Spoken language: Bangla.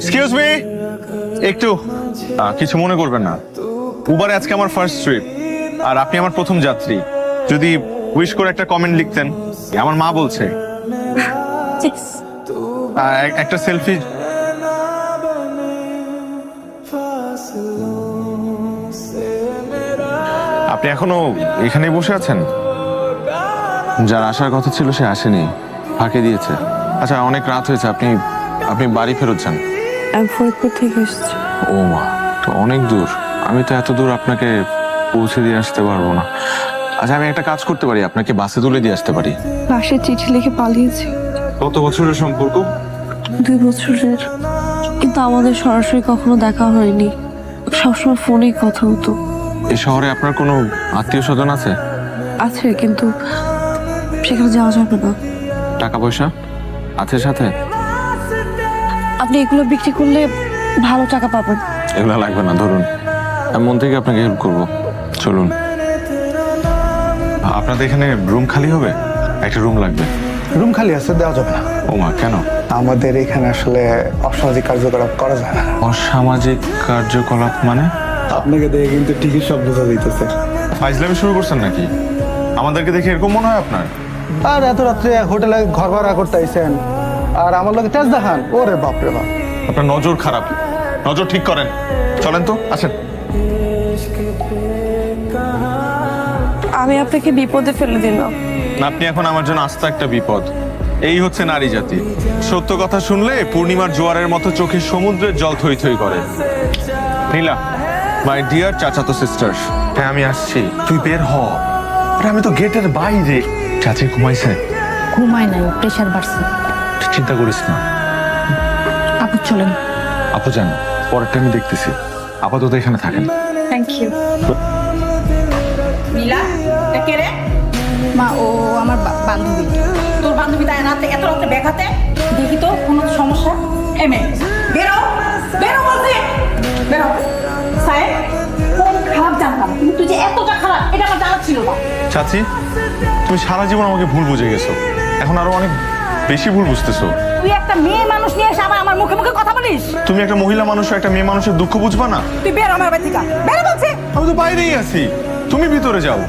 এক্সকিউজ মি, একটু কিছু মনে করবেন না। উবারে আজকে আমার ফার্স্ট ট্রিপ, আর আপনি আমার প্রথম যাত্রী। যদি উইশ করে একটা কমেন্ট লিখতেন। আমার মা বলছে একটা সেলফি। আপনি এখনো এখানে বসে আছেন? যার আসার কথা ছিল সে আসেনি, ফাঁকি দিয়েছে। আচ্ছা, অনেক রাত হয়েছে, আপনি আপনি বাড়ি ফেরত যান। আমি ফরিদপুর থেকে এসেছি। ও মা, তো অনেক দূর। আমি তো এত দূর আপনাকে পৌঁছে দিয়ে আসতে পারবো না। আচ্ছা, আমি একটা কাজ করতে পারি, আপনাকে বাসে তুলে দিয়ে আসতে পারি। বাসে চিঠি লিখে পালিয়েছি। কত বছরের সম্পর্ক? 2 বছরের। কিন্তু আমাদের সরাসরি কখনো দেখা হয়নি, সবসময় ফোনেই কথা হতো। এই শহরে আপনার কোনো আত্মীয় স্বজন আছে? আছে, কিন্তু সেখানে যাওয়া যাবে না। টাকা পয়সা আছে সাথে? আপনি এগুলো বিক্রি করলে ভালো টাকা পাবেন। এগুলো লাগবে না, ধরুন। আমি মন থেকে আপনাকে হেল্প করবো, চলুন। আপনাদের এখানে রুম খালি হবে? একটা রুম লাগবে। রুম খালি আছে, দেওয়া যাবে না। ও মা, কেন? আমাদের এখানে আসলে অসামাজিক কার্যকলাপ করা যায় না। অসামাজিক কার্যকলাপ মানে? আপনাকে দেখে কিন্তু ঠিকই সব বোঝা যাইতেছে। ফাইজলামি শুরু করছেন নাকি? আমাদেরকে দেখে এরকম মনে হয় আপনার? আর এত রাত্রে হোটেলে ঘর ভাড়া করতে আইছেন, আর আমার লোকে তেজ দেখান। ওরে বাপরে বাপ, আপনার নজর খারাপ, নজর ঠিক করেন। চলেন তো, আসেন। আমি আপনাকে বিপদে ফেলে দিলাম। আপনি এখন আমার জন্য আস্ত একটা বিপদ। এই হচ্ছে নারী জাতি। সত্য কথা শুনলে পূর্ণিমার জোয়ারের মতো চোখের সমুদ্রের জল থই থই করে। নীলা, মাই ডিয়ার চাচাতো সিস্টার, হ্যাঁ আমি আসছি, তুই বের হ। আরে আমি তো গেটের বাইরে। চাচি ঘুমাইছে? ঘুমায় নাই, প্রেশার বাড়ছে। চিন্তা করিস না। আপু চলেন। আপু যান, পরেরটা আমি দেখতেছি। আপাতত এখানে থাকেন। Thank you. নীলা, এটা কে রে? মা, ও আমার বান্ধবী। তোর বান্ধবী তাই রাতে এত রাতে ব্যাঘাতে? দেখি তো কোনো সমস্যা। এমএ বেরো, বেরো বলছি, বেরো। সাহেব, কোন খারাপ জানতাম, কিন্তু তুই যে এতটা খারাপ এটা আমার জানা ছিল না। চাচি, তুমি সারা জীবন আমাকে ভুল বুঝে গেছো, এখন আরো অনেক বেশি ভুল বুঝতেছো। তুই একটা মেয়ে মানুষ নিয়ে এসে আবার আমার মুখে মুখে কথা বলিস? তুমি একটা মহিলা মানুষ, একটা মেয়ে মানুষের দুঃখ বুঝবা না? তুই বেরো আমার বাড়ি থেকে, বেরো বলছি। আমি তো বাইরেই আছি, তুমি ভিতরে যাও।